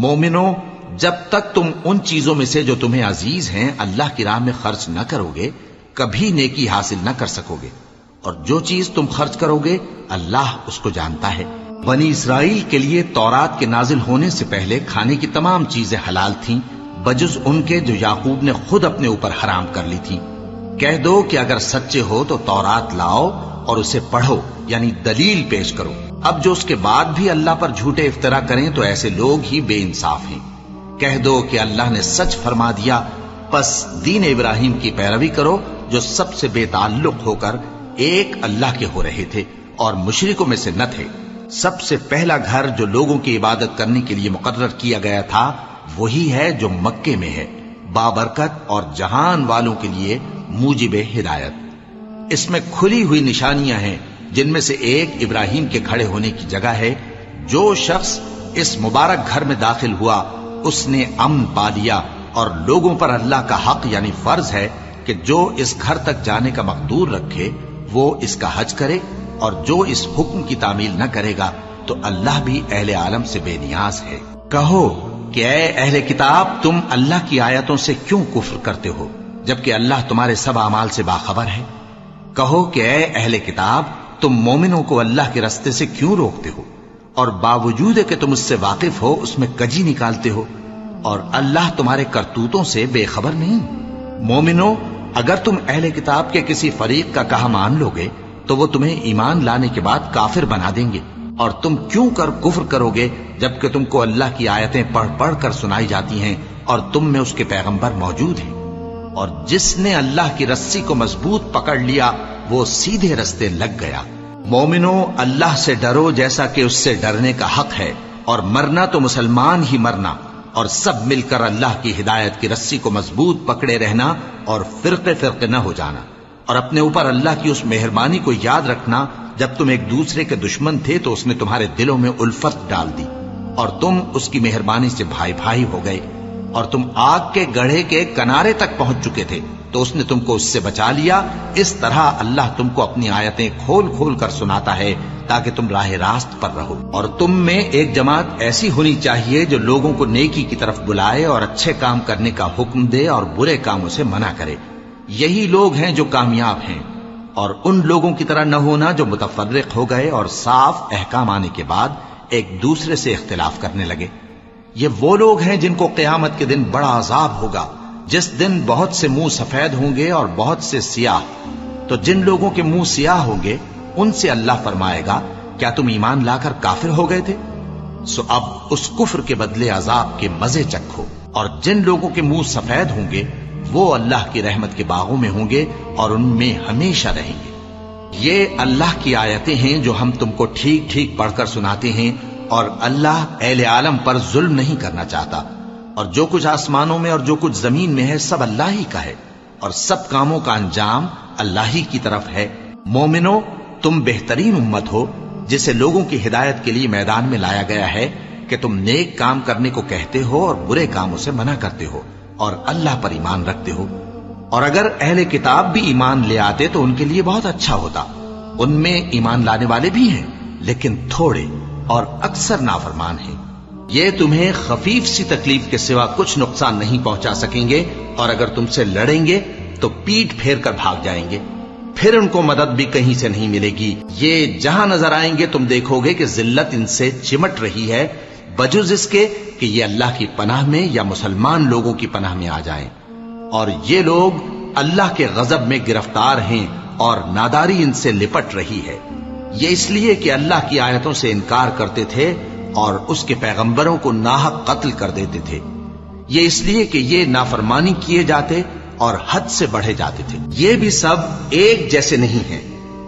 مومنو، جب تک تم ان چیزوں میں سے جو تمہیں عزیز ہیں اللہ کی راہ میں خرچ نہ کرو گے کبھی نیکی حاصل نہ کر سکو گے، اور جو چیز تم خرچ کرو گے اللہ اس کو جانتا ہے۔ بنی اسرائیل کے لیے تورات کے نازل ہونے سے پہلے کھانے کی تمام چیزیں حلال تھیں بجز ان کے جو یعقوب نے خود اپنے اوپر حرام کر لی تھی۔ کہہ دو کہ اگر سچے ہو تو تورات لاؤ اور اسے پڑھو، یعنی دلیل پیش کرو۔ اب جو اس کے بعد بھی اللہ پر جھوٹے افطرا کریں تو ایسے لوگ ہی بے انصاف ہیں۔ کہہ دو کہ اللہ نے سچ فرما دیا، پس دین ابراہیم کی پیروی کرو جو سب سے بے تعلق ہو کر ایک اللہ کے ہو رہے تھے اور مشرکوں میں سے نہ تھے۔ سب سے پہلا گھر جو لوگوں کی عبادت کرنے کے لیے مقرر کیا گیا تھا وہی ہے جو مکے میں ہے، بابرکت اور جہان والوں کے لیے موجب ہدایت۔ اس میں کھلی ہوئی نشانیاں ہیں جن میں سے ایک ابراہیم کے کھڑے ہونے کی جگہ ہے۔ جو شخص اس مبارک گھر میں داخل ہوا اس نے امن پا لیا، اور لوگوں پر اللہ کا حق یعنی فرض ہے کہ جو اس گھر تک جانے کا مقدور رکھے وہ اس کا حج کرے، اور جو اس حکم کی تعمیل نہ کرے گا تو اللہ بھی اہل عالم سے بے نیاز ہے۔ کہو کہ اے اہل کتاب، تم اللہ کی آیتوں سے کیوں کفر کرتے ہو جبکہ اللہ تمہارے سب اعمال سے باخبر ہے؟ کہو کہ اے اہل کتاب، تم مومنوں کو اللہ کے رستے سے کیوں روکتے ہو، اور باوجود کہ تم اس سے واقف ہو اس میں کجی نکالتے ہو، اور اللہ تمہارے کرتوتوں سے بے خبر نہیں؟ مومنو، اگر تم اہل کتاب کے کسی فریق کا کہا مان لو گے تو وہ تمہیں ایمان لانے کے بعد کافر بنا دیں گے، اور تم کیوں کر کفر کرو گے جبکہ تم کو اللہ کی آیتیں پڑھ پڑھ کر سنائی جاتی ہیں اور تم میں اس کے پیغمبر موجود ہیں؟ اور جس نے اللہ کی رسی کو مضبوط پکڑ لیا وہ سیدھے رستے لگ گیا۔ مومنو، اللہ سے ڈرو جیسا کہ اس سے ڈرنے کا حق ہے، اور مرنا تو مسلمان ہی مرنا، اور سب مل کر اللہ کی ہدایت کی رسی کو مضبوط پکڑے رہنا اور فرقے فرقے نہ ہو جانا، اور اپنے اوپر اللہ کی اس مہربانی کو یاد رکھنا جب تم ایک دوسرے کے دشمن تھے تو اس نے تمہارے دلوں میں الفت ڈال دی اور تم اس کی مہربانی سے بھائی بھائی ہو گئے، اور تم آگ کے گڑھے کے کنارے تک پہنچ چکے تھے تو اس نے تم کو اس سے بچا لیا۔ اس طرح اللہ تم کو اپنی آیتیں کھول کھول کر سناتا ہے تاکہ تم راہ راست پر رہو۔ اور تم میں ایک جماعت ایسی ہونی چاہیے جو لوگوں کو نیکی کی طرف بلائے اور اچھے کام کرنے کا حکم دے اور برے کاموں سے منع کرے۔ یہی لوگ ہیں جو کامیاب ہیں، اور ان لوگوں کی طرح نہ ہونا جو متفرق ہو گئے اور صاف احکام آنے کے بعد ایک دوسرے سے اختلاف کرنے لگے۔ یہ وہ لوگ ہیں جن کو قیامت کے دن بڑا عذاب ہوگا، جس دن بہت سے منہ سفید ہوں گے اور بہت سے سیاہ۔ تو جن لوگوں کے منہ سیاہ ہوں گے ان سے اللہ فرمائے گا، کیا تم ایمان لا کر کافر ہو گئے تھے؟ سو اب اس کفر کے بدلے عذاب کے مزے چکھو۔ اور جن لوگوں کے منہ سفید ہوں گے وہ اللہ کی رحمت کے باغوں میں ہوں گے اور ان میں ہمیشہ رہیں گے۔ یہ اللہ کی آیتیں ہیں جو ہم تم کو ٹھیک ٹھیک پڑھ کر سناتے ہیں، اور اللہ اہل عالم پر ظلم نہیں کرنا چاہتا، اور جو کچھ آسمانوں میں اور جو کچھ زمین میں ہے سب اللہ ہی کا ہے، اور سب کاموں کا انجام اللہ ہی کی طرف ہے۔ مومنو، تم بہترین امت ہو جسے لوگوں کی ہدایت کے لیے میدان میں لایا گیا ہے کہ تم نیک کام کرنے کو کہتے ہو اور برے کاموں سے منع کرتے ہو اور اللہ پر ایمان رکھتے ہو۔ اور اگر اہل کتاب بھی ایمان لے آتے تو ان کے لیے بہت اچھا ہوتا، ان میں ایمان لانے والے بھی ہیں لیکن تھوڑے اور اکثر نافرمان ہیں۔ یہ تمہیں خفیف سی تکلیف کے سوا کچھ نقصان نہیں پہنچا سکیں گے، اور اگر تم سے لڑیں گے تو پیٹ پھیر کر بھاگ جائیں گے، پھر ان کو مدد بھی کہیں سے نہیں ملے گی۔ یہ جہاں نظر آئیں گے تم دیکھو گے کہ ذلت ان سے چمٹ رہی ہے، بجز اس کے کہ یہ اللہ کی پناہ میں یا مسلمان لوگوں کی پناہ میں آ جائیں۔ اور یہ لوگ اللہ کے غضب میں گرفتار ہیں اور ناداری ان سے لپٹ رہی ہے۔ یہ اس لیے کہ اللہ کی آیتوں سے انکار کرتے تھے اور اس کے پیغمبروں کو ناحق قتل کر دیتے تھے۔ یہ اس لیے کہ یہ نافرمانی کیے جاتے اور حد سے بڑھے جاتے تھے۔ یہ بھی سب ایک جیسے نہیں ہیں۔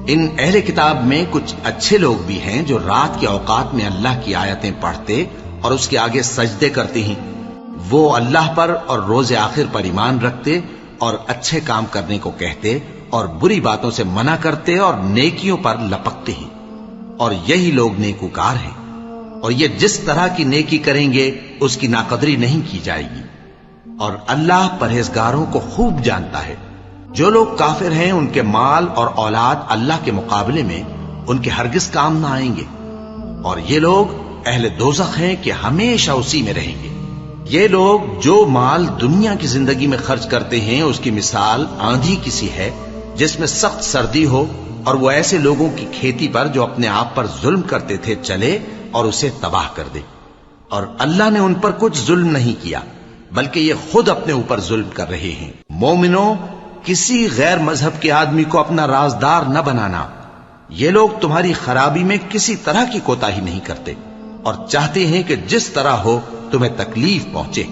ان اہل کتاب میں کچھ اچھے لوگ بھی ہیں جو رات کے اوقات میں اللہ کی آیتیں پڑھتے اور اس کے آگے سجدے کرتے ہیں۔ وہ اللہ پر اور روز آخر پر ایمان رکھتے اور اچھے کام کرنے کو کہتے اور بری باتوں سے منع کرتے اور نیکیوں پر لپکتے ہیں، اور یہی لوگ نیکوکار ہیں۔ اور یہ جس طرح کی نیکی کریں گے اس کی ناقدری نہیں کی جائے گی، اور اللہ پرہیزگاروں کو خوب جانتا ہے۔ جو لوگ کافر ہیں ان کے مال اور اولاد اللہ کے مقابلے میں ان کے ہرگز کام نہ آئیں گے، اور یہ لوگ اہل دوزخ ہیں کہ ہمیشہ اسی میں رہیں گے۔ یہ لوگ جو مال دنیا کی زندگی میں خرچ کرتے ہیں اس کی مثال آندھی کسی ہے جس میں سخت سردی ہو اور وہ ایسے لوگوں کی کھیتی پر جو اپنے آپ پر ظلم کرتے تھے چلے اور اسے تباہ کر دے۔ اور اللہ نے ان پر کچھ ظلم نہیں کیا بلکہ یہ خود اپنے اوپر ظلم کر رہے ہیں۔ مومنوں، کسی غیر مذہب کے آدمی کو اپنا رازدار نہ بنانا۔ یہ لوگ تمہاری خرابی میں کسی طرح کی کوتاہی نہیں کرتے اور چاہتے ہیں کہ جس طرح ہو تمہیں تکلیف پہنچے۔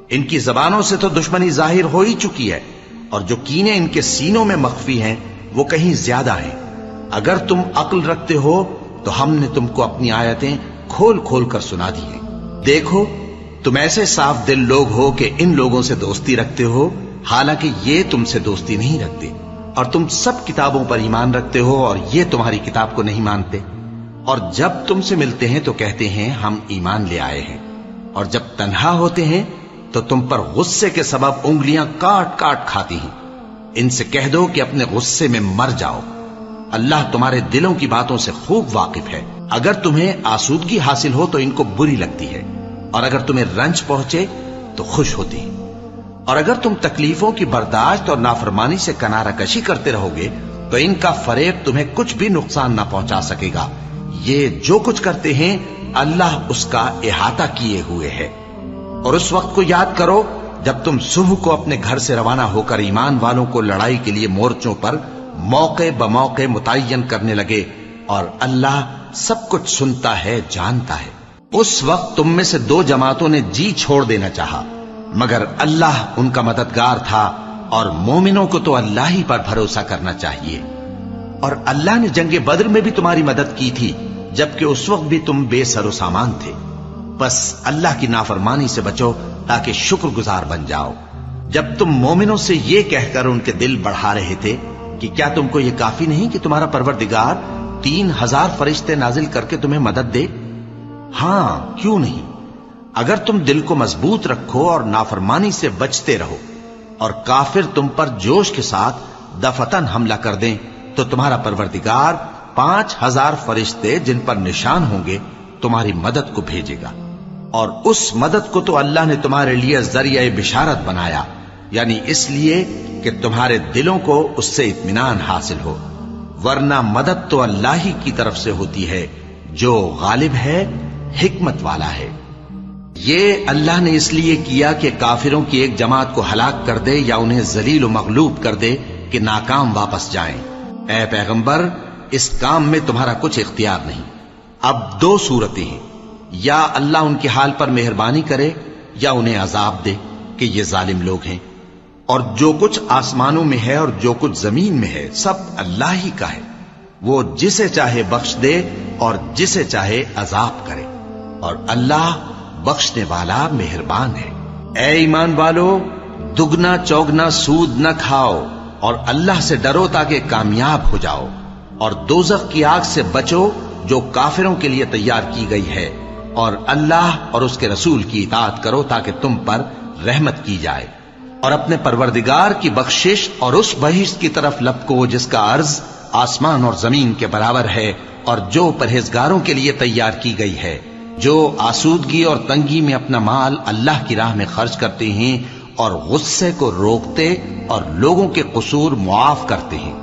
ان کی زبانوں سے تو دشمنی ظاہر ہو ہی چکی ہے اور جو کینے ان کے سینوں میں مخفی ہیں وہ کہیں زیادہ ہیں۔ اگر تم عقل رکھتے ہو تو ہم نے تم کو اپنی آیتیں کھول کھول کر سنا دی ہیں۔ دیکھو، تم ایسے صاف دل لوگ ہو کہ ان لوگوں سے دوستی رکھتے ہو حالانکہ یہ تم سے دوستی نہیں رکھتے، اور تم سب کتابوں پر ایمان رکھتے ہو اور یہ تمہاری کتاب کو نہیں مانتے، اور جب تم سے ملتے ہیں تو کہتے ہیں ہم ایمان لے آئے ہیں، اور جب تنہا ہوتے ہیں تو تم پر غصے کے سبب انگلیاں کاٹ کاٹ کھاتی ہیں۔ ان سے کہہ دو کہ اپنے غصے میں مر جاؤ، اللہ تمہارے دلوں کی باتوں سے خوب واقف ہے۔ اگر تمہیں آسودگی حاصل ہو تو ان کو بری لگتی ہے، اور اگر تمہیں رنج پہنچے تو خوش ہوتی ہیں، اور اگر تم تکلیفوں کی برداشت اور نافرمانی سے کنارہ کشی کرتے رہو گے تو ان کا فریب تمہیں کچھ بھی نقصان نہ پہنچا سکے گا۔ یہ جو کچھ کرتے ہیں اللہ اس کا احاطہ کیے ہوئے ہے۔ اور اس وقت کو یاد کرو جب تم صبح کو اپنے گھر سے روانہ ہو کر ایمان والوں کو لڑائی کے لیے مورچوں پر موقع بموقع متعین کرنے لگے، اور اللہ سب کچھ سنتا ہے، جانتا ہے۔ اس وقت تم میں سے دو جماعتوں نے جی چھوڑ دینا چاہا، مگر اللہ ان کا مددگار تھا، اور مومنوں کو تو اللہ ہی پر بھروسہ کرنا چاہیے۔ اور اللہ نے جنگ بدر میں بھی تمہاری مدد کی تھی جبکہ اس وقت بھی تم بے سر و سامان تھے۔ بس اللہ کی نافرمانی سے بچو تاکہ شکر گزار بن جاؤ۔ جب تم مومنوں سے یہ کہہ کر ان کے دل بڑھا رہے تھے کہ کیا تم کو یہ کافی نہیں کہ تمہارا پروردگار 3000 فرشتے نازل کر کے تمہیں مدد دے؟ ہاں، کیوں نہیں؟ اگر تم دل کو مضبوط رکھو اور نافرمانی سے بچتے رہو اور کافر تم پر جوش کے ساتھ دفتن حملہ کر دیں تو تمہارا پروردگار 5000 فرشتے جن پر نشان ہوں گے تمہاری مدد کو بھیجے گا، اور اس مدد کو تو اللہ نے تمہارے لیے ذریعہ بشارت بنایا، یعنی اس لیے کہ تمہارے دلوں کو اس سے اطمینان حاصل ہو، ورنہ مدد تو اللہ ہی کی طرف سے ہوتی ہے جو غالب ہے، حکمت والا ہے۔ یہ اللہ نے اس لیے کیا کہ کافروں کی ایک جماعت کو ہلاک کر دے یا انہیں ذلیل و مغلوب کر دے کہ ناکام واپس جائیں۔ اے پیغمبر، اس کام میں تمہارا کچھ اختیار نہیں۔ اب دو صورتیں ہیں، یا اللہ ان کے حال پر مہربانی کرے یا انہیں عذاب دے کہ یہ ظالم لوگ ہیں، اور جو کچھ آسمانوں میں ہے اور جو کچھ زمین میں ہے سب اللہ ہی کا ہے، وہ جسے چاہے بخش دے اور جسے چاہے عذاب کرے، اور اللہ بخشنے والا مہربان ہے۔ اے ایمان والو، دگنا چوگنا سود نہ کھاؤ اور اللہ سے ڈرو تاکہ کامیاب ہو جاؤ، اور دوزخ کی آگ سے بچو جو کافروں کے لیے تیار کی گئی ہے، اور اللہ اور اس کے رسول کی اطاعت کرو تاکہ تم پر رحمت کی جائے، اور اپنے پروردگار کی بخشش اور اس بہشت کی طرف لپکو جس کا عرض آسمان اور زمین کے برابر ہے، اور جو پرہیزگاروں کے لیے تیار کی گئی ہے، جو آسودگی اور تنگی میں اپنا مال اللہ کی راہ میں خرچ کرتے ہیں اور غصے کو روکتے اور لوگوں کے قصور معاف کرتے ہیں،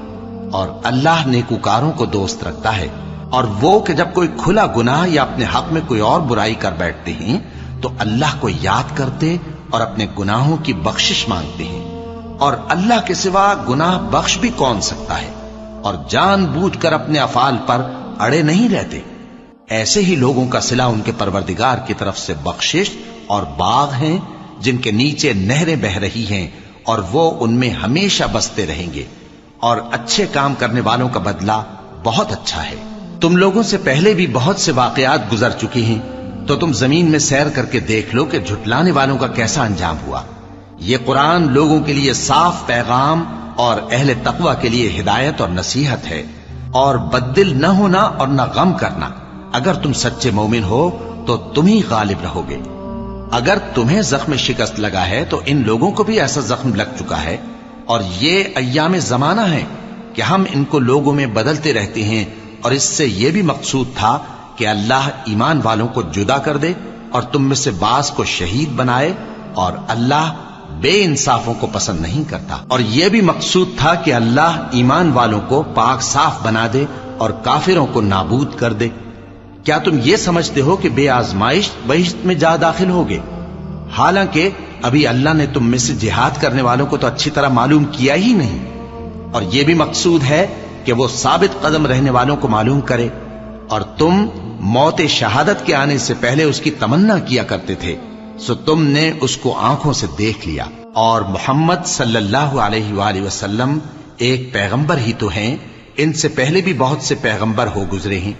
اور اللہ نیکوکاروں کو دوست رکھتا ہے۔ اور وہ کہ جب کوئی کھلا گناہ یا اپنے حق میں کوئی اور برائی کر بیٹھتے ہیں تو اللہ کو یاد کرتے اور اپنے گناہوں کی بخشش مانگتے ہیں، اور اللہ کے سوا گناہ بخش بھی کون سکتا ہے، اور جان بوجھ کر اپنے افعال پر اڑے نہیں رہتے۔ ایسے ہی لوگوں کا صلہ ان کے پروردگار کی طرف سے بخشش اور باغ ہیں جن کے نیچے نہریں بہ رہی ہیں، اور وہ ان میں ہمیشہ بستے رہیں گے، اور اچھے کام کرنے والوں کا بدلہ بہت اچھا ہے۔ تم لوگوں سے پہلے بھی بہت سے واقعات گزر چکے ہیں، تو تم زمین میں سیر کر کے دیکھ لو کہ جھٹلانے والوں کا کیسا انجام ہوا۔ یہ قرآن لوگوں کے لیے صاف پیغام اور اہل تقوی کے لیے ہدایت اور نصیحت ہے، اور بددل نہ ہونا اور نہ غم کرنا۔ اگر تم سچے مومن ہو تو تم ہی غالب رہو گے۔ اگر تمہیں زخم شکست لگا ہے تو ان لوگوں کو بھی ایسا زخم لگ چکا ہے، اور یہ ایام زمانہ ہے کہ ہم ان کو لوگوں میں بدلتے رہتے ہیں، اور اس سے یہ بھی مقصود تھا کہ کہ اللہ ایمان والوں کو جدا کر دے اور تم میں سے بعض کو شہید بنائے، اور اللہ بے انصافوں کو پسند نہیں کرتا۔ اور یہ بھی مقصود تھا کہ اللہ ایمان والوں کو پاک صاف بنا دے اور کافروں کو نابود کر دے۔ کیا تم یہ سمجھتے ہو کہ بے آزمائش بہشت میں جا داخل ہوگے؟ حالانکہ ابھی اللہ نے تم میں سے جہاد کرنے والوں کو تو اچھی طرح معلوم کیا ہی نہیں، اور یہ بھی مقصود ہے کہ وہ ثابت قدم رہنے والوں کو معلوم کرے، اور تم موت شہادت کے آنے سے پہلے اس کی تمنا کیا کرتے تھے، سو تم نے اس کو آنکھوں سے دیکھ لیا۔ اور محمد صلی اللہ علیہ وآلہ وسلم ایک پیغمبر ہی تو ہیں، ان سے پہلے بھی بہت سے پیغمبر ہو گزرے ہیں۔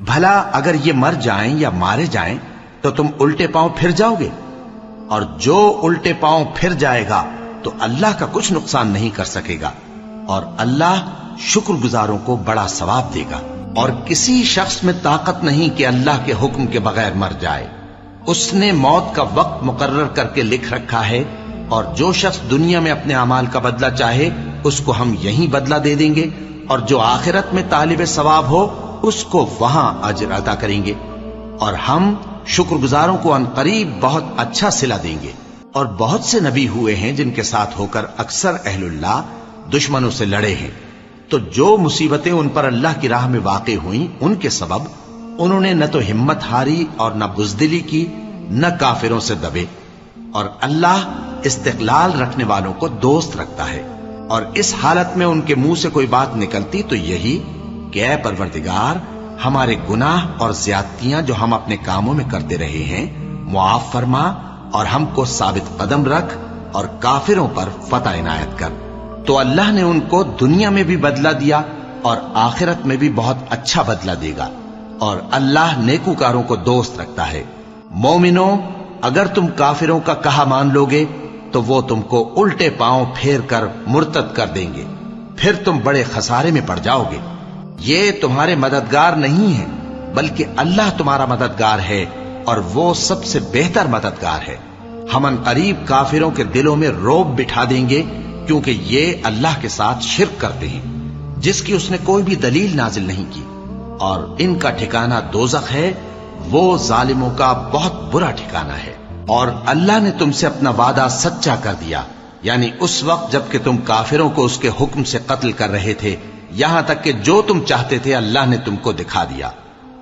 بھلا اگر یہ مر جائیں یا مارے جائیں تو تم الٹے پاؤں پھر جاؤ گے؟ اور جو الٹے پاؤں پھر جائے گا تو اللہ کا کچھ نقصان نہیں کر سکے گا، اور اللہ شکر گزاروں کو بڑا ثواب دے گا۔ اور کسی شخص میں طاقت نہیں کہ اللہ کے حکم کے بغیر مر جائے، اس نے موت کا وقت مقرر کر کے لکھ رکھا ہے، اور جو شخص دنیا میں اپنے اعمال کا بدلہ چاہے اس کو ہم یہیں بدلہ دے دیں گے، اور جو آخرت میں طالب ثواب ہو اس کو وہاں اجر عطا کریں گے، اور ہم شکر گزاروں کو عنقریب بہت اچھا صلہ دیں گے۔ اور بہت سے نبی ہوئے ہیں جن کے ساتھ ہو کر اکثر اہل اللہ دشمنوں سے لڑے ہیں، تو جو مصیبتیں ان پر اللہ کی راہ میں واقع ہوئیں ان کے سبب انہوں نے نہ تو ہمت ہاری اور نہ بزدلی کی، نہ کافروں سے دبے۔ اور اللہ استقلال رکھنے والوں کو دوست رکھتا ہے، اور اس حالت میں ان کے منہ سے کوئی بات نکلتی تو یہی کہ اے پروردگار، ہمارے گناہ اور زیادتیاں جو ہم اپنے کاموں میں کرتے رہے ہیں معاف فرما، اور ہم کو ثابت قدم رکھ، اور کافروں پر فتح عنایت کر۔ تو اللہ نے ان کو دنیا میں بھی بدلہ دیا اور آخرت میں بھی بہت اچھا بدلہ دے گا، اور اللہ نیکوکاروں کو دوست رکھتا ہے۔ مومنو، اگر تم کافروں کا کہا مان لوگے تو وہ تم کو الٹے پاؤں پھیر کر مرتد کر دیں گے، پھر تم بڑے خسارے میں پڑ جاؤ گے۔ یہ تمہارے مددگار نہیں ہیں بلکہ اللہ تمہارا مددگار ہے، اور وہ سب سے بہتر مددگار ہے۔ ہم عنقریب کافروں کے دلوں میں رعب بٹھا دیں گے، کیونکہ یہ اللہ کے ساتھ شرک کرتے ہیں جس کی اس نے کوئی بھی دلیل نازل نہیں کی، اور ان کا ٹھکانہ دوزخ ہے، وہ ظالموں کا بہت برا ٹھکانہ ہے۔ اور اللہ نے تم سے اپنا وعدہ سچا کر دیا، یعنی اس وقت جب کہ تم کافروں کو اس کے حکم سے قتل کر رہے تھے، یہاں تک کہ جو تم چاہتے تھے اللہ نے تم کو دکھا دیا۔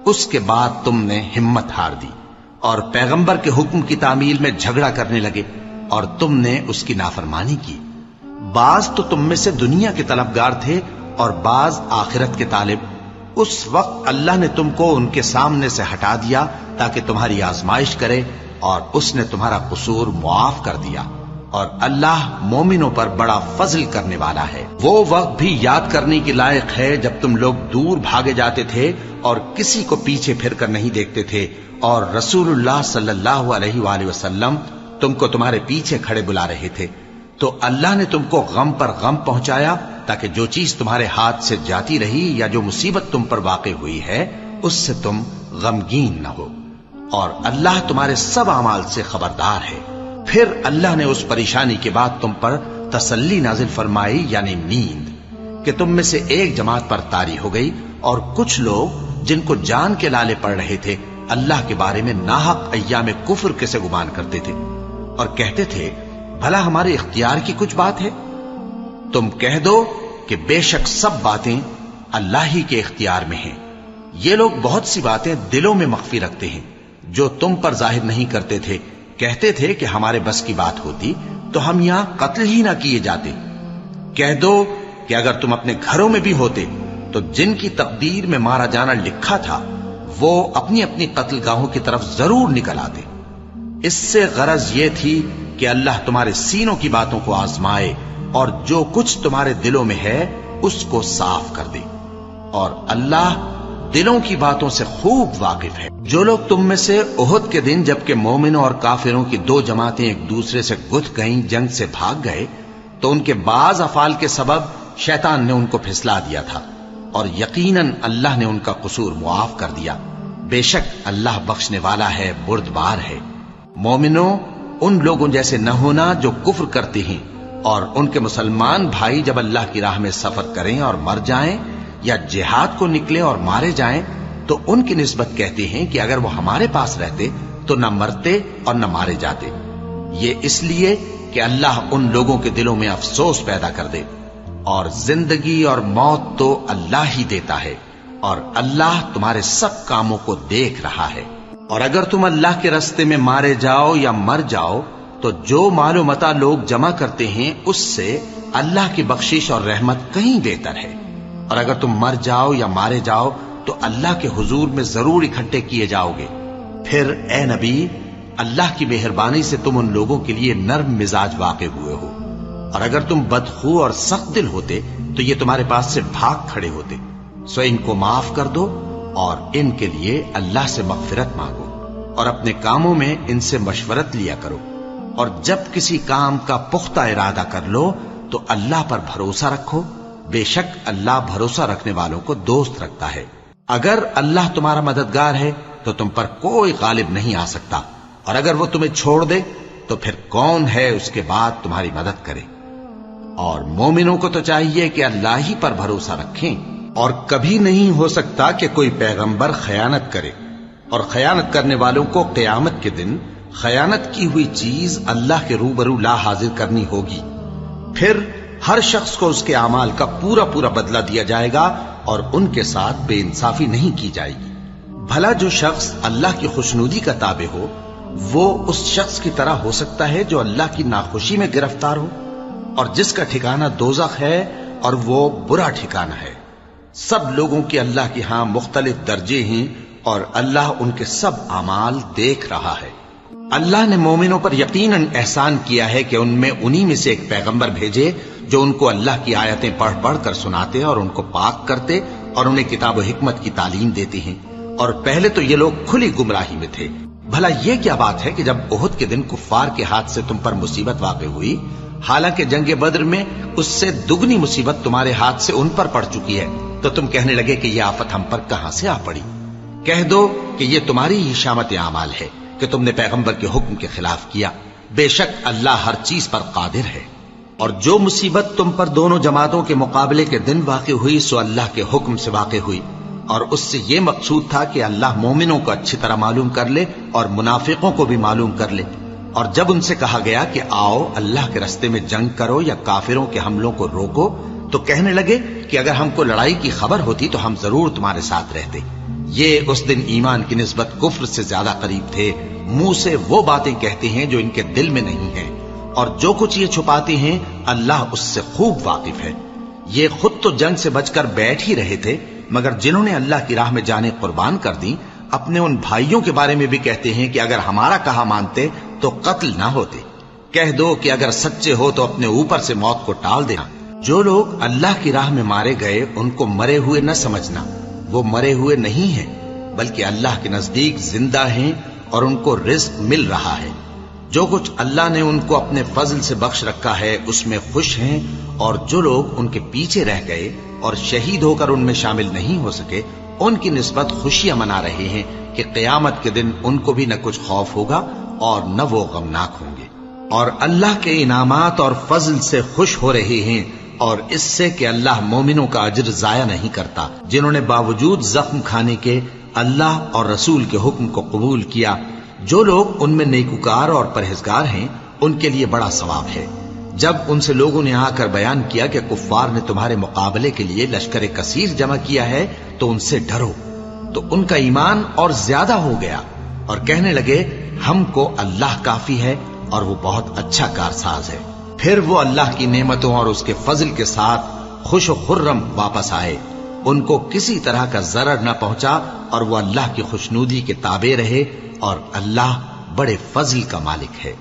اس کے بعد تم نے ہمت ہار دی اور پیغمبر کے حکم کی تعمیل میں جھگڑا کرنے لگے، اور تم نے اس کی نافرمانی کی۔ بعض تو تم میں سے دنیا کے طلبگار تھے اور بعض آخرت کے طالب۔ اس وقت اللہ نے تم کو ان کے سامنے سے ہٹا دیا تاکہ تمہاری آزمائش کرے، اور اس نے تمہارا قصور معاف کر دیا، اور اللہ مومنوں پر بڑا فضل کرنے والا ہے۔ وہ وقت بھی یاد کرنے کے لائق ہے جب تم لوگ دور بھاگے جاتے تھے اور کسی کو پیچھے پھر کر نہیں دیکھتے تھے، اور رسول اللہ صلی اللہ علیہ وآلہ وسلم تم کو تمہارے پیچھے کھڑے بلا رہے تھے، تو اللہ نے تم کو غم پر غم پہنچایا تاکہ جو چیز تمہارے ہاتھ سے جاتی رہی یا جو مصیبت تم پر واقع ہوئی ہے اس سے تم غمگین نہ ہو، اور اللہ تمہارے سب اعمال سے خبردار ہے۔ پھر اللہ نے اس پریشانی کے بعد تم پر تسلی نازل فرمائی، یعنی نیند، کہ تم میں سے ایک جماعت پر طاری ہو گئی، اور کچھ لوگ جن کو جان کے لالے پڑ رہے تھے اللہ کے بارے میں ناحق ایام کفر کے سے گمان کرتے تھے، اور کہتے تھے بھلا ہمارے اختیار کی کچھ بات ہے؟ تم کہہ دو کہ بے شک سب باتیں اللہ ہی کے اختیار میں ہیں۔ یہ لوگ بہت سی باتیں دلوں میں مخفی رکھتے ہیں جو تم پر ظاہر نہیں کرتے تھے۔ کہتے تھے کہ ہمارے بس کی بات ہوتی تو ہم یہاں قتل ہی نہ کیے جاتے۔ کہہ دو کہ اگر تم اپنے گھروں میں بھی ہوتے تو جن کی تقدیر میں مارا جانا لکھا تھا وہ اپنی اپنی قتل گاہوں کی طرف ضرور نکل آتے۔ اس سے غرض یہ تھی کہ اللہ تمہارے سینوں کی باتوں کو آزمائے اور جو کچھ تمہارے دلوں میں ہے اس کو صاف کر دے، اور اللہ دلوں کی باتوں سے خوب واقف ہے۔ جو لوگ تم میں سے احد کے دن جبکہ مومنوں اور کافروں کی دو جماعتیں ایک دوسرے سے گتھ گئیں جنگ سے بھاگ گئے تو ان کے بعض افعال کے سبب شیطان نے ان کو پھسلا دیا تھا، اور یقیناً اللہ نے ان کا قصور معاف کر دیا۔ بے شک اللہ بخشنے والا ہے، بردبار ہے۔ مومنوں، ان لوگوں جیسے نہ ہونا جو کفر کرتے ہیں، اور ان کے مسلمان بھائی جب اللہ کی راہ میں سفر کریں اور مر جائیں یا جہاد کو نکلے اور مارے جائیں تو ان کی نسبت کہتے ہیں کہ اگر وہ ہمارے پاس رہتے تو نہ مرتے اور نہ مارے جاتے، یہ اس لیے کہ اللہ ان لوگوں کے دلوں میں افسوس پیدا کر دے، اور زندگی اور موت تو اللہ ہی دیتا ہے، اور اللہ تمہارے سب کاموں کو دیکھ رہا ہے۔ اور اگر تم اللہ کے راستے میں مارے جاؤ یا مر جاؤ تو جو مال و متاع لوگ جمع کرتے ہیں اس سے اللہ کی بخشش اور رحمت کہیں بہتر ہے، اور اگر تم مر جاؤ یا مارے جاؤ تو اللہ کے حضور میں ضرور اکٹھے کیے جاؤ گے۔ پھر اے نبی، اللہ کی مہربانی سے تم ان لوگوں کے لیے نرم مزاج واقع ہوئے ہو، اور اگر تم بدخو اور سخت دل ہوتے تو یہ تمہارے پاس سے بھاگ کھڑے ہوتے، سو ان کو معاف کر دو اور ان کے لیے اللہ سے مغفرت مانگو، اور اپنے کاموں میں ان سے مشورت لیا کرو، اور جب کسی کام کا پختہ ارادہ کر لو تو اللہ پر بھروسہ رکھو، بے شک اللہ بھروسہ رکھنے والوں کو دوست رکھتا ہے۔ اگر اللہ تمہارا مددگار ہے تو تم پر کوئی غالب نہیں آ سکتا، اور اگر وہ تمہیں چھوڑ دے تو پھر کون ہے اس کے بعد تمہاری مدد کرے۔ اور مومنوں کو تو چاہیے کہ اللہ ہی پر بھروسہ رکھیں، اور کبھی نہیں ہو سکتا کہ کوئی پیغمبر خیانت کرے، اور خیانت کرنے والوں کو قیامت کے دن خیانت کی ہوئی چیز اللہ کے روبرو لا حاضر کرنی ہوگی، پھر ہر شخص کو اس کے اعمال کا پورا پورا بدلہ دیا جائے گا، اور ان کے ساتھ بے انصافی نہیں کی جائے گی۔ بھلا جو شخص اللہ کی خوشنودی کا تابع ہو وہ اس شخص کی طرح ہو سکتا ہے جو اللہ کی ناخوشی میں گرفتار ہو، اور جس کا ٹھکانہ دوزخ ہے اور وہ برا ٹھکانہ ہے۔ سب لوگوں کے اللہ کے ہاں مختلف درجے ہیں، اور اللہ ان کے سب اعمال دیکھ رہا ہے۔ اللہ نے مومنوں پر یقیناً احسان کیا ہے کہ ان میں انہی میں سے ایک پیغمبر بھیجے جو ان کو اللہ کی آیتیں پڑھ پڑھ کر سناتے اور ان کو پاک کرتے اور انہیں کتاب و حکمت کی تعلیم دیتے ہیں، اور پہلے تو یہ لوگ کھلی گمراہی میں تھے۔ بھلا یہ کیا بات ہے کہ جب احد کے دن کفار کے ہاتھ سے تم پر مصیبت واقع ہوئی، حالانکہ جنگ بدر میں اس سے دگنی مصیبت تمہارے ہاتھ سے ان پر پڑ چکی ہے، تو تم کہنے لگے کہ یہ آفت ہم پر کہاں سے آ پڑی؟ کہہ دو کہ یہ تمہاری ہی شامت اعمال ہے کہ تم نے پیغمبر کے حکم کے خلاف کیا، بے شک اللہ ہر چیز پر قادر ہے۔ اور جو مصیبت تم پر دونوں جماعتوں کے مقابلے کے دن واقع ہوئی سو اللہ کے حکم سے واقع ہوئی، اور اس سے یہ مقصود تھا کہ اللہ مومنوں کو اچھی طرح معلوم کر لے اور منافقوں کو بھی معلوم کر لے۔ اور جب ان سے کہا گیا کہ آؤ اللہ کے راستے میں جنگ کرو یا کافروں کے حملوں کو روکو، تو کہنے لگے کہ اگر ہم کو لڑائی کی خبر ہوتی تو ہم ضرور تمہارے ساتھ رہتے۔ یہ اس دن ایمان کی نسبت کفر سے زیادہ قریب تھے، منہ سے وہ باتیں کہتے ہیں جو ان کے دل میں نہیں ہیں، اور جو کچھ یہ چھپاتے ہیں اللہ اس سے خوب واقف ہے۔ یہ خود تو جنگ سے بچ کر بیٹھ ہی رہے تھے، مگر جنہوں نے اللہ کی راہ میں جانیں قربان کر دی اپنے ان بھائیوں کے بارے میں بھی کہتے ہیں کہ اگر ہمارا کہا مانتے تو قتل نہ ہوتے۔ کہہ دو کہ اگر سچے ہو تو اپنے اوپر سے موت کو ٹال دینا۔ جو لوگ اللہ کی راہ میں مارے گئے ان کو مرے ہوئے نہ سمجھنا، وہ مرے ہوئے نہیں ہیں بلکہ اللہ کے نزدیک زندہ ہیں اور ان کو رزق مل رہا ہے۔ جو کچھ اللہ نے ان کو اپنے فضل سے بخش رکھا ہے اس میں خوش ہیں، اور جو لوگ ان کے پیچھے رہ گئے اور شہید ہو کر ان میں شامل نہیں ہو سکے ان کی نسبت خوشیاں منا رہے ہیں کہ قیامت کے دن ان کو بھی نہ کچھ خوف ہوگا اور نہ وہ غمناک ہوں گے، اور اللہ کے انعامات اور فضل سے خوش ہو رہے ہیں، اور اس سے کہ اللہ مومنوں کا اجر ضائع نہیں کرتا جنہوں نے باوجود زخم کھانے کے اللہ اور رسول کے حکم کو قبول کیا۔ جو لوگ ان میں نیکوکار اور پرہیزگار ہیں ان کے لیے بڑا ثواب ہے۔ جب ان سے لوگوں نے آ کر بیان کیا کہ کفار نے تمہارے مقابلے کے لیے لشکر کثیر جمع کیا ہے تو ان سے ڈرو، تو ان کا ایمان اور زیادہ ہو گیا اور کہنے لگے ہم کو اللہ کافی ہے اور وہ بہت اچھا کارساز ہے۔ پھر وہ اللہ کی نعمتوں اور اس کے فضل کے ساتھ خوش و خرم واپس آئے، ان کو کسی طرح کا ضرر نہ پہنچا اور وہ اللہ کی خوشنودی کے تابع رہے، اور اللہ بڑے فضل کا مالک ہے۔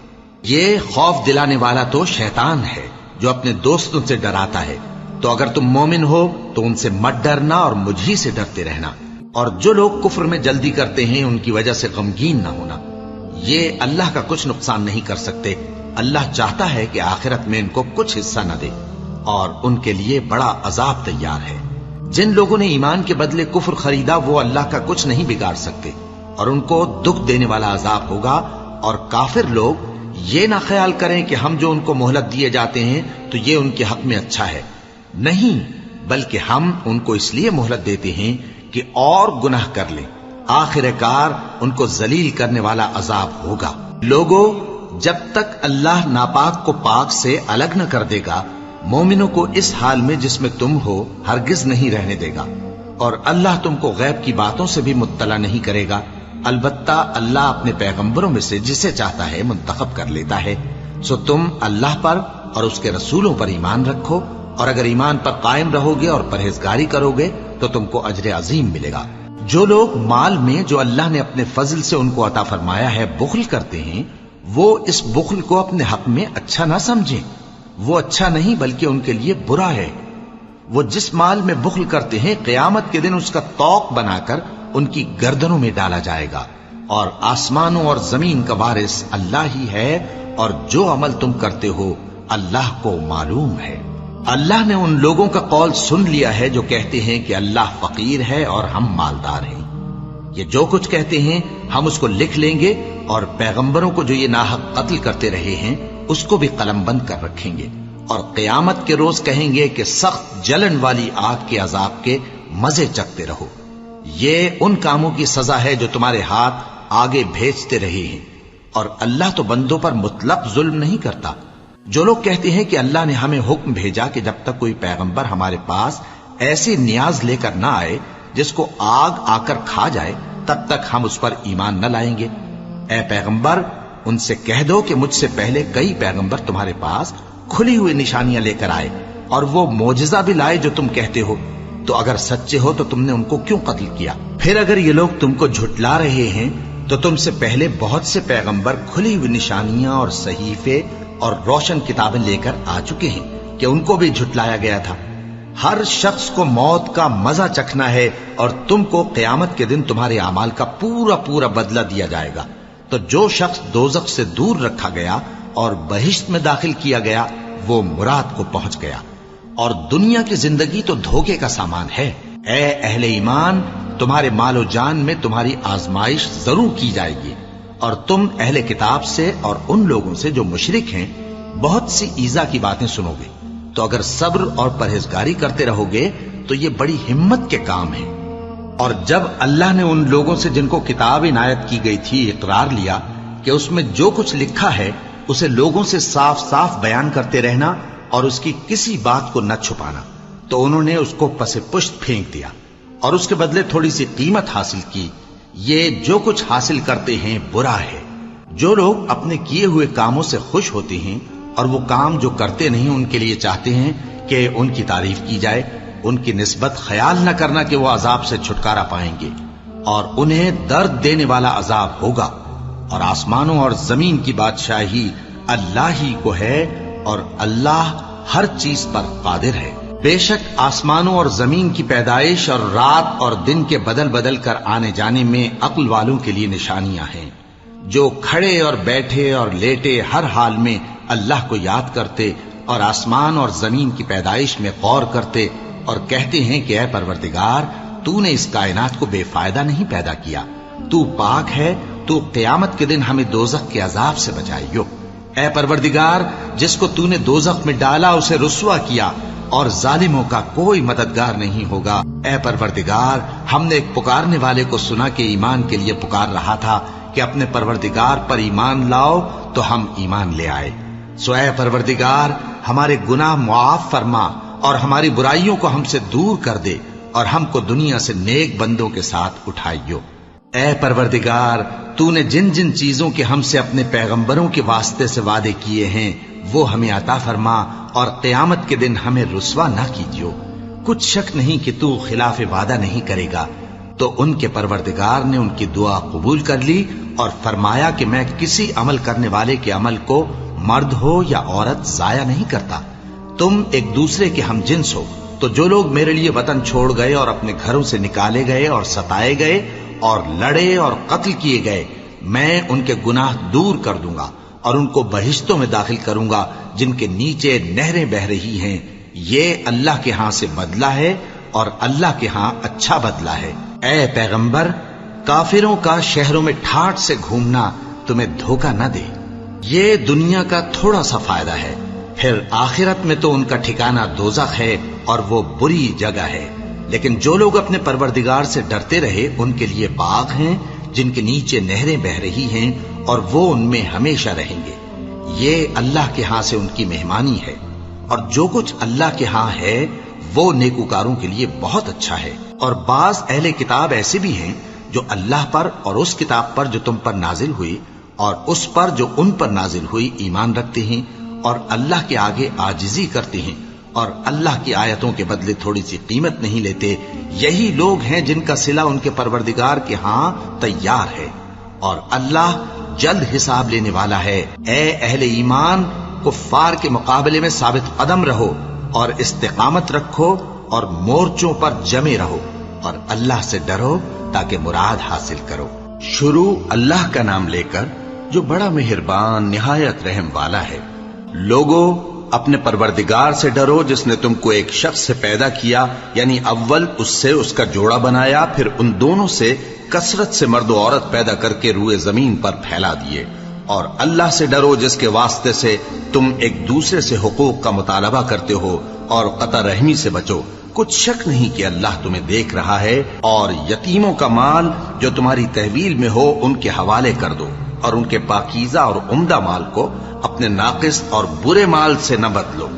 یہ خوف دلانے والا تو شیطان ہے جو اپنے دوستوں سے ڈراتا ہے، تو اگر تم مومن ہو تو ان سے مت ڈرنا اور مجھ ہی سے ڈرتے رہنا، اور جو لوگ کفر میں جلدی کرتے ہیں ان کی وجہ سے غمگین نہ ہونا، یہ اللہ کا کچھ نقصان نہیں کر سکتے۔ اللہ چاہتا ہے کہ آخرت میں ان کو کچھ حصہ نہ دے اور ان کے لیے بڑا عذاب تیار ہے۔ جن لوگوں نے ایمان کے بدلے کفر خریدا وہ اللہ کا کچھ نہیں بگاڑ سکتے، اور ان کو دکھ دینے والا عذاب ہوگا۔ اور کافر لوگ یہ نہ خیال کریں کہ ہم جو ان کو مہلت دیے جاتے ہیں تو یہ ان کے حق میں اچھا ہے، نہیں، بلکہ ہم ان کو اس لیے مہلت دیتے ہیں کہ اور گناہ کر لیں، آخر کار ان کو ذلیل کرنے والا عذاب ہوگا۔ لوگوں، جب تک اللہ ناپاک کو پاک سے الگ نہ کر دے گا، مومنوں کو اس حال میں جس میں تم ہو ہرگز نہیں رہنے دے گا، اور اللہ تم کو غیب کی باتوں سے بھی مطلع نہیں کرے گا۔ البتہ اللہ اپنے پیغمبروں میں سے جسے چاہتا ہے منتخب کر لیتا ہے۔ سو تم اللہ پر اور اس کے رسولوں پر ایمان رکھو، اور اگر ایمان پر قائم رہو گے اور پرہیزگاری کرو گے تو تم کو اجر عظیم ملے گا۔ جو لوگ مال میں جو اللہ نے اپنے فضل سے ان کو عطا فرمایا ہے بخل کرتے ہیں، وہ اس بخل کو اپنے حق میں اچھا نہ سمجھیں، وہ اچھا نہیں بلکہ ان کے لیے برا ہے۔ وہ جس مال میں بخل کرتے ہیں قیامت کے دن اس کا طوق بنا کر ان کی گردنوں میں ڈالا جائے گا، اور آسمانوں اور زمین کا وارث اللہ ہی ہے، اور جو عمل تم کرتے ہو اللہ کو معلوم ہے۔ اللہ نے ان لوگوں کا قول سن لیا ہے جو کہتے ہیں کہ اللہ فقیر ہے اور ہم مالدار ہیں۔ یہ جو کچھ کہتے ہیں ہم اس کو لکھ لیں گے، اور پیغمبروں کو جو یہ ناحق قتل کرتے رہے ہیں اس کو بھی قلم بند کر رکھیں گے، اور قیامت کے روز کہیں گے کہ سخت جلن والی آگ کے عذاب کے مزے چکھتے رہو۔ یہ ان کاموں کی سزا ہے جو تمہارے ہاتھ آگے بھیجتے رہے ہیں، اور اللہ تو بندوں پر مطلق ظلم نہیں کرتا۔ جو لوگ کہتے ہیں کہ اللہ نے ہمیں حکم بھیجا کہ جب تک کوئی پیغمبر ہمارے پاس ایسی نیاز لے کر نہ آئے جس کو آگ آ کر کھا جائے تب تک ہم اس پر ایمان نہ لائیں گے، اے پیغمبر ان سے کہہ دو کہ مجھ سے پہلے کئی پیغمبر تمہارے پاس کھلی ہوئی نشانیاں لے کر آئے، اور وہ معجزہ بھی لائے جو تم کہتے ہو، تو اگر سچے ہو تو تم نے ان کو کیوں قتل کیا؟ پھر اگر یہ لوگ تم کو جھٹلا رہے ہیں تو تم سے پہلے بہت سے پیغمبر کھلی ہوئی نشانیاں اور صحیفے اور روشن کتابیں لے کر آ چکے ہیں کہ ان کو بھی جھٹلایا گیا تھا۔ ہر شخص کو موت کا مزہ چکھنا ہے، اور تم کو قیامت کے دن تمہارے اعمال کا پورا پورا بدلہ دیا جائے گا۔ تو جو شخص دوزخ سے دور رکھا گیا اور بہشت میں داخل کیا گیا وہ مراد کو پہنچ گیا، اور دنیا کی زندگی تو دھوکے کا سامان ہے۔ اے اہل ایمان، تمہارے مال و جان میں تمہاری آزمائش ضرور کی جائے گی، اور تم اہل کتاب سے اور ان لوگوں سے جو مشرک ہیں بہت سی ایذا کی باتیں سنو گے، تو اگر صبر اور پرہیزگاری کرتے رہو گے تو یہ بڑی ہمت کے کام ہیں۔ اور جب اللہ نے ان لوگوں سے جن کو کتاب عنایت کی گئی تھی اقرار لیا کہ اس میں جو کچھ لکھا ہے اسے لوگوں سے صاف صاف بیان کرتے رہنا اور اس کی کسی بات کو نہ چھپانا، تو انہوں نے اس کو پس پشت پھینک دیا اور اس کے بدلے تھوڑی سی قیمت حاصل کی۔ یہ جو کچھ حاصل کرتے ہیں برا ہے۔ جو لوگ اپنے کیے ہوئے کاموں سے خوش ہوتے ہیں اور وہ کام جو کرتے نہیں ان کے لیے چاہتے ہیں کہ ان کی تعریف کی جائے، ان کی نسبت خیال نہ کرنا کہ وہ عذاب سے چھٹکارا پائیں گے، اور انہیں درد دینے والا عذاب ہوگا۔ اور آسمانوں اور زمین کی بادشاہی اللہ ہی کو ہے، اور اللہ ہر چیز پر قادر ہے۔ بے شک آسمانوں اور زمین کی پیدائش اور رات اور دن کے بدل بدل کر آنے جانے میں عقل والوں کے لیے نشانیاں ہیں، جو کھڑے اور بیٹھے اور لیٹے ہر حال میں اللہ کو یاد کرتے اور آسمان اور زمین کی پیدائش میں غور کرتے اور کہتے ہیں کہ اے پروردگار، تو نے اس کائنات کو بے فائدہ نہیں پیدا کیا، تو پاک ہے، تو قیامت کے دن ہمیں دوزخ کے عذاب سے بچائیو۔ اے پروردگار، جس کو تو نے دوزخ میں ڈالا اسے رسوا کیا، اور ظالموں کا کوئی مددگار نہیں ہوگا۔ اے پروردگار، ہم نے ایک پکارنے والے کو سنا کہ ایمان کے لیے پکار رہا تھا کہ اپنے پروردگار پر ایمان لاؤ، تو ہم ایمان لے آئے۔ سو اے پروردگار، ہمارے گناہ معاف فرما اور ہماری برائیوں کو ہم سے دور کر دے، اور ہم کو دنیا سے نیک بندوں کے ساتھ اٹھائیو۔ اے پروردگار، تو نے جن جن چیزوں کے ہم سے اپنے پیغمبروں کے واسطے سے وعدے کیے ہیں وہ ہمیں عطا فرما، اور قیامت کے دن ہمیں رسوا نہ کیجیو۔ کچھ شک نہیں کہ تو خلاف وعدہ نہیں کرے گا۔ تو ان کے پروردگار نے ان کی دعا قبول کر لی اور فرمایا کہ میں کسی عمل کرنے والے کے عمل کو مرد ہو یا عورت ضائع نہیں کرتا۔ تم ایک دوسرے کے ہم جنس ہو، تو جو لوگ میرے لیے وطن چھوڑ گئے اور اپنے گھروں سے نکالے گئے اور ستائے گئے اور لڑے اور قتل کیے گئے، میں ان کے گناہ دور کر دوں گا اور ان کو بہشتوں میں داخل کروں گا جن کے نیچے نہریں بہ رہی ہیں۔ یہ اللہ کے ہاں سے بدلہ ہے، اور اللہ کے ہاں اچھا بدلہ ہے۔ اے پیغمبر، کافروں کا شہروں میں ٹھاٹھ سے گھومنا تمہیں دھوکہ نہ دے۔ یہ دنیا کا تھوڑا سا فائدہ ہے، پھر آخرت میں تو ان کا ٹھکانہ دوزخ ہے، اور وہ بری جگہ ہے۔ لیکن جو لوگ اپنے پروردگار سے ڈرتے رہے ان کے لیے باغ ہیں جن کے نیچے نہریں بہ رہی ہیں اور وہ ان میں ہمیشہ رہیں گے. یہ اللہ کے ہاں سے ان کی مہمانی ہے، اور جو کچھ اللہ کے ہاں ہے وہ نیکوکاروں کے لیے بہت اچھا ہے. اور بعض اہل کتاب ایسے بھی ہیں جو اللہ پر اور اس کتاب پر جو تم پر نازل ہوئی اور اس پر جو ان پر نازل ہوئی ایمان رکھتے ہیں، اور اللہ کے آگے عاجزی کرتے ہیں، اور اللہ کی آیتوں کے بدلے تھوڑی سی قیمت نہیں لیتے. یہی لوگ ہیں جن کا صلہ ان کے پروردگار کے ہاں تیار ہے، اور اللہ جلد حساب لینے والا ہے. اے اہل ایمان، کفار کے مقابلے میں ثابت قدم رہو اور استقامت رکھو اور مورچوں پر جمے رہو اور اللہ سے ڈرو تاکہ مراد حاصل کرو. شروع اللہ کا نام لے کر جو بڑا مہربان نہایت رحم والا ہے. لوگوں، اپنے پروردگار سے ڈرو جس نے تم کو ایک شخص سے پیدا کیا، یعنی اول اس سے اس کا جوڑا بنایا، پھر ان دونوں سے کثرت سے مرد و عورت پیدا کر کے روئے زمین پر پھیلا دیے. اور اللہ سے ڈرو جس کے واسطے سے تم ایک دوسرے سے حقوق کا مطالبہ کرتے ہو، اور قطع رحمی سے بچو. کچھ شک نہیں کہ اللہ تمہیں دیکھ رہا ہے. اور یتیموں کا مال جو تمہاری تحویل میں ہو ان کے حوالے کر دو، اور ان کے پاکیزہ اور عمدہ مال کو اپنے ناقص اور برے مال سے نہ بدلو،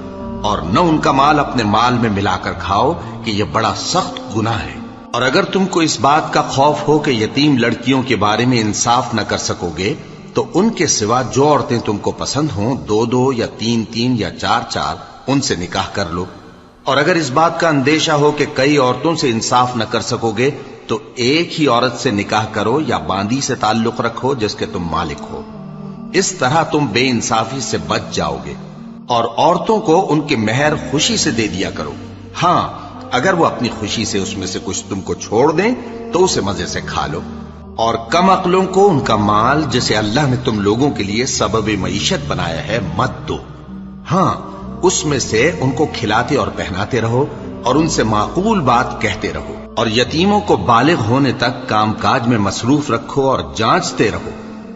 اور نہ ان کا مال اپنے مال میں ملا کر کھاؤ کہ یہ بڑا سخت گناہ ہے. اور اگر تم کو اس بات کا خوف ہو کہ یتیم لڑکیوں کے بارے میں انصاف نہ کر سکو گے تو ان کے سوا جو عورتیں تم کو پسند ہوں 2 یا 3 یا 4 ان سے نکاح کر لو. اور اگر اس بات کا اندیشہ ہو کہ کئی عورتوں سے انصاف نہ کر سکو گے تو ایک ہی عورت سے نکاح کرو یا باندی سے تعلق رکھو جس کے تم مالک ہو. اس طرح تم بے انصافی سے بچ جاؤ گے. اور عورتوں کو ان کے مہر خوشی سے دے دیا کرو. ہاں، اگر وہ اپنی خوشی سے اس میں سے کچھ تم کو چھوڑ دیں تو اسے مزے سے کھا لو. اور کم عقلوں کو ان کا مال جسے اللہ نے تم لوگوں کے لیے سبب معیشت بنایا ہے مت دو. ہاں، اس میں سے ان کو کھلاتے اور پہناتے رہو اور ان سے معقول بات کہتے رہو. اور یتیموں کو بالغ ہونے تک کام کاج میں مصروف رکھو اور جانچتے رہو.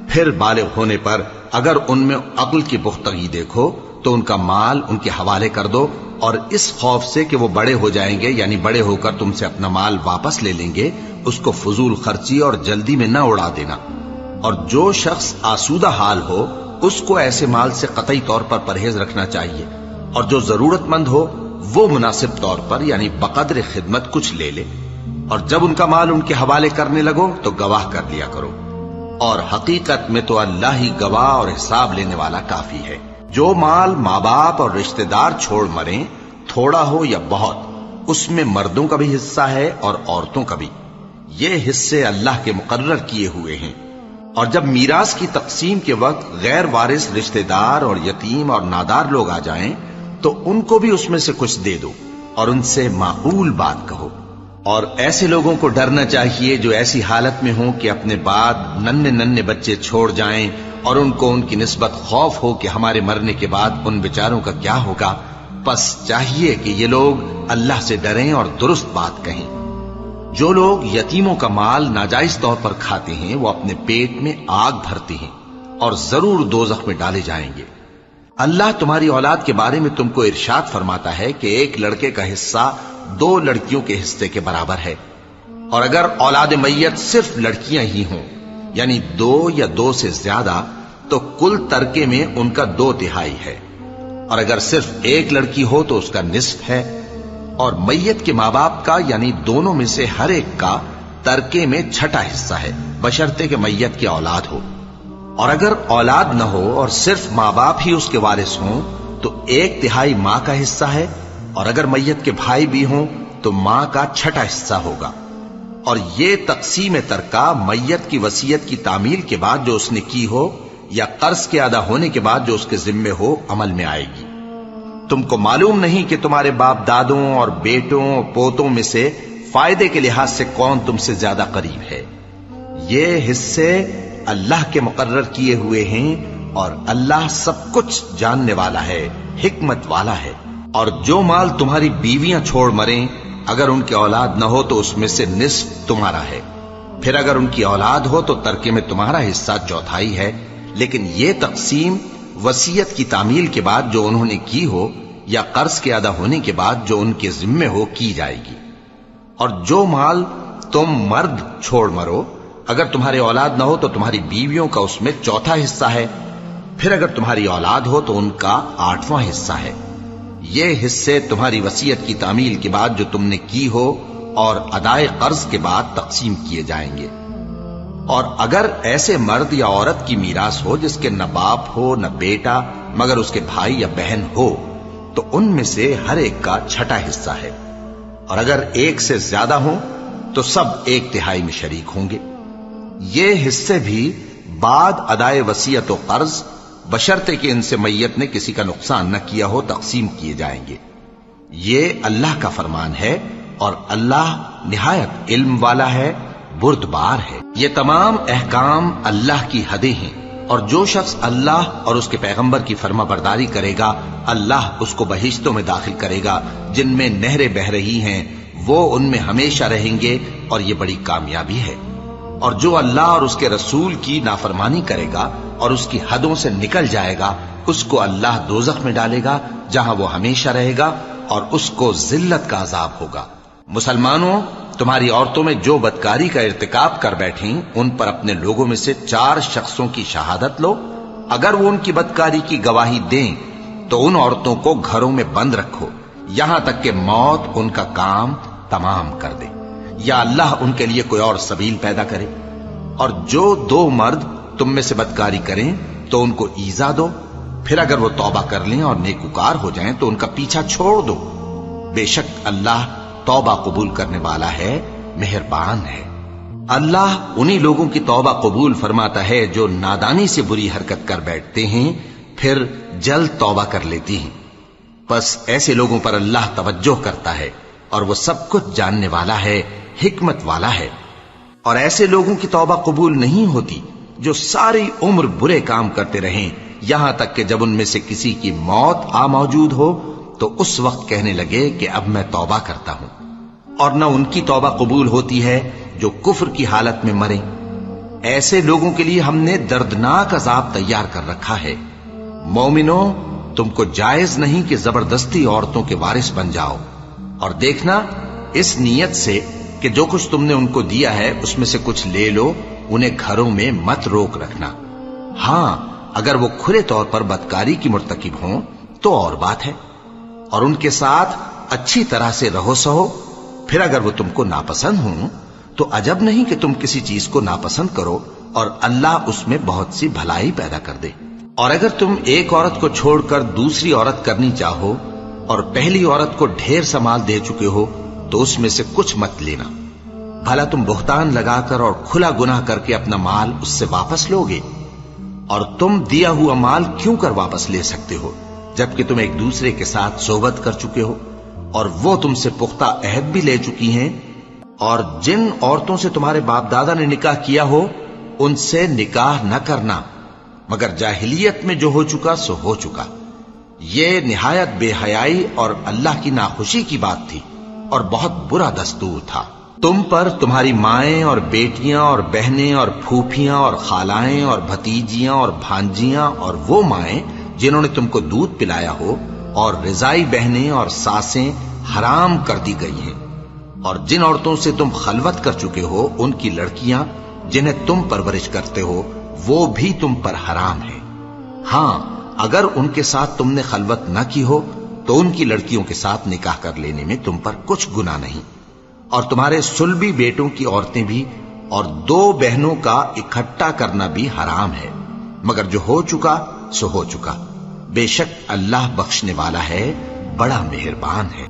پھر بالغ ہونے پر اگر ان میں عقل کی پختگی دیکھو تو ان کا مال ان کے حوالے کر دو، اور اس خوف سے کہ وہ بڑے ہو جائیں گے، یعنی بڑے ہو کر تم سے اپنا مال واپس لے لیں گے، اس کو فضول خرچی اور جلدی میں نہ اڑا دینا. اور جو شخص آسودہ حال ہو اس کو ایسے مال سے قطعی طور پر پرہیز رکھنا چاہیے. اور جو ضرورت مند ہو وہ مناسب طور پر یعنی بقدر خدمت کچھ لے لے. اور جب ان کا مال ان کے حوالے کرنے لگو تو گواہ کر لیا کرو. اور حقیقت میں تو اللہ ہی گواہ اور حساب لینے والا کافی ہے. جو مال ماں باپ اور رشتہ دار چھوڑ مریں، تھوڑا ہو یا بہت، اس میں مردوں کا بھی حصہ ہے اور عورتوں کا بھی. یہ حصے اللہ کے مقرر کیے ہوئے ہیں. اور جب میراث کی تقسیم کے وقت غیر وارث رشتہ دار اور یتیم اور نادار لوگ آ جائیں تو ان کو بھی اس میں سے کچھ دے دو اور ان سے معقول بات کہو. اور ایسے لوگوں کو ڈرنا چاہیے جو ایسی حالت میں ہوں کہ اپنے بعد ننھے بچے چھوڑ جائیں اور ان کو ان کی نسبت خوف ہو کہ ہمارے مرنے کے بعد ان بیچاروں کا کیا ہوگا. پس چاہیے کہ یہ لوگ اللہ سے ڈریں اور درست بات کہیں. جو لوگ یتیموں کا مال ناجائز طور پر کھاتے ہیں وہ اپنے پیٹ میں آگ بھرتے ہیں اور ضرور دوزخ میں ڈالے جائیں گے. اللہ تمہاری اولاد کے بارے میں تم کو ارشاد فرماتا ہے کہ ایک لڑکے کا حصہ 2 لڑکیوں کے حصے کے برابر ہے. اور اگر اولاد میت صرف لڑکیاں ہی ہوں یعنی 2 یا 2 سے زیادہ تو کل ترکے میں ان کا 2/3 ہے. اور اگر صرف ایک لڑکی ہو تو اس کا نصف ہے. اور میت کے ماں باپ کا یعنی دونوں میں سے ہر ایک کا ترکے میں 6واں حصہ ہے بشرطے کہ میت کی اولاد ہو. اور اگر اولاد نہ ہو اور صرف ماں باپ ہی اس کے وارث ہوں تو 1/3 ماں کا حصہ ہے. اور اگر میت کے بھائی بھی ہوں تو ماں کا 6واں حصہ ہوگا. اور یہ تقسیم ترکہ میت کی وصیت کی تعمیل کے بعد جو اس نے کی ہو یا قرض کے ادا ہونے کے بعد جو اس کے ذمے ہو عمل میں آئے گی. تم کو معلوم نہیں کہ تمہارے باپ دادوں اور بیٹوں اور پوتوں میں سے فائدے کے لحاظ سے کون تم سے زیادہ قریب ہے. یہ حصے اللہ کے مقرر کیے ہوئے ہیں اور اللہ سب کچھ جاننے والا ہے، حکمت والا ہے. اور جو مال تمہاری بیویاں چھوڑ مریں اگر ان کی اولاد نہ ہو تو اس میں سے نصف تمہارا ہے. پھر اگر ان کی اولاد ہو تو ترکے میں تمہارا حصہ 1/4 ہے. لیکن یہ تقسیم وصیت کی تعمیل کے بعد جو انہوں نے کی ہو یا قرض کے ادا ہونے کے بعد جو ان کے ذمے ہو کی جائے گی. اور جو مال تم مرد چھوڑ مرو، اگر تمہاری اولاد نہ ہو تو تمہاری بیویوں کا اس میں چوتھا حصہ ہے، پھر اگر تمہاری اولاد ہو تو ان کا 8واں حصہ ہے۔ یہ حصے تمہاری وصیت کی تعمیل کے بعد جو تم نے کی ہو اور ادائے قرض کے بعد تقسیم کیے جائیں گے۔ اور اگر ایسے مرد یا عورت کی میراث ہو جس کے نہ باپ ہو نہ بیٹا مگر اس کے بھائی یا بہن ہو تو ان میں سے ہر ایک کا چھٹا حصہ ہے، اور اگر ایک سے زیادہ ہوں تو سب 1/3 میں شریک ہوں گے۔ یہ حصے بھی بعد ادائے وصیت و قرض بشرطے کہ ان سے میت نے کسی کا نقصان نہ کیا ہو تقسیم کیے جائیں گے۔ یہ اللہ کا فرمان ہے اور اللہ نہایت علم والا ہے، بردبار ہے۔ یہ تمام احکام اللہ کی حدیں ہیں، اور جو شخص اللہ اور اس کے پیغمبر کی فرما برداری کرے گا اللہ اس کو بہشتوں میں داخل کرے گا جن میں نہریں بہ رہی ہیں، وہ ان میں ہمیشہ رہیں گے، اور یہ بڑی کامیابی ہے۔ اور جو اللہ اور اس کے رسول کی نافرمانی کرے گا اور اس کی حدوں سے نکل جائے گا اس کو اللہ دوزخ میں ڈالے گا جہاں وہ ہمیشہ رہے گا، اور اس کو ذلت کا عذاب ہوگا۔ مسلمانوں، تمہاری عورتوں میں جو بدکاری کا ارتکاب کر بیٹھیں ان پر اپنے لوگوں میں سے 4 شخصوں کی شہادت لو۔ اگر وہ ان کی بدکاری کی گواہی دیں تو ان عورتوں کو گھروں میں بند رکھو یہاں تک کہ موت ان کا کام تمام کر دے، یا اللہ ان کے لیے کوئی اور سبیل پیدا کرے۔ اور جو 2 مرد تم میں سے بدکاری کریں تو ان کو ایذا دو، پھر اگر وہ توبہ کر لیں اور نیکوکار ہو جائیں تو ان کا پیچھا چھوڑ دو۔ بے شک اللہ توبہ قبول کرنے والا ہے، مہربان ہے۔ اللہ انہی لوگوں کی توبہ قبول فرماتا ہے جو نادانی سے بری حرکت کر بیٹھتے ہیں پھر جلد توبہ کر لیتی ہیں، بس ایسے لوگوں پر اللہ توجہ کرتا ہے اور وہ سب کچھ جاننے والا ہے، حکمت والا ہے۔ اور ایسے لوگوں کی توبہ قبول نہیں ہوتی جو ساری عمر برے کام کرتے رہیں یہاں تک کہ جب ان میں سے کسی کی موت آ موجود ہو تو اس وقت کہنے لگے کہ اب میں توبہ کرتا ہوں۔ اور نہ ان کی توبہ قبول ہوتی ہے جو کفر کی حالت میں مریں۔ ایسے لوگوں کے لیے ہم نے دردناک عذاب تیار کر رکھا ہے۔ مومنوں، تم کو جائز نہیں کہ زبردستی عورتوں کے وارث بن جاؤ، اور دیکھنا اس نیت سے کہ جو کچھ تم نے ان کو دیا ہے اس میں سے کچھ لے لو، انہیں گھروں میں مت روک رکھنا۔ ہاں، اگر وہ کھلے طور پر بدکاری کی مرتکب ہوں تو اور بات ہے، اور ان کے ساتھ اچھی طرح سے رہو سہو۔ پھر اگر وہ تم کو ناپسند ہوں تو عجب نہیں کہ تم کسی چیز کو ناپسند کرو، اور اللہ اس میں بہت سی بھلائی پیدا کر دے۔ اور اگر تم ایک عورت کو چھوڑ کر دوسری عورت کرنی چاہو اور پہلی عورت کو ڈھیر سا مال دے چکے ہو تو اس میں سے کچھ مت لینا، بھلا تم بہتان لگا کر اور کھلا گناہ کر کے اپنا مال اس سے واپس لو گے؟ اور تم دیا ہوا مال کیوں کر واپس لے سکتے ہو جبکہ تم ایک دوسرے کے ساتھ صحبت کر چکے ہو اور وہ تم سے پختہ عہد بھی لے چکی ہیں؟ اور جن عورتوں سے تمہارے باپ دادا نے نکاح کیا ہو ان سے نکاح نہ کرنا مگر جاہلیت میں جو ہو چکا سو ہو چکا۔ یہ نہایت بے حیائی اور اللہ کی ناخوشی کی بات تھی اور بہت برا دستور تھا۔ تم پر تمہاری مائیں اور بیٹیاں اور بہنیں اور پھوپھیاں اور خالائیں اور بھتیجیاں اور بھانجیاں اور وہ مائیں جنہوں نے تم کو دودھ پلایا ہو اور رضائی بہنیں اور ساسیں حرام کر دی گئی ہیں، اور جن عورتوں سے تم خلوت کر چکے ہو ان کی لڑکیاں جنہیں تم پرورش کرتے ہو وہ بھی تم پر حرام ہے۔ ہاں، اگر ان کے ساتھ تم نے خلوت نہ کی ہو تو ان کی لڑکیوں کے ساتھ نکاح کر لینے میں تم پر کچھ گناہ نہیں۔ اور تمہارے صلبی بیٹوں کی عورتیں بھی اور 2 بہنوں کا اکٹھا کرنا بھی حرام ہے، مگر جو ہو چکا سو ہو چکا۔ بے شک اللہ بخشنے والا ہے، بڑا مہربان ہے۔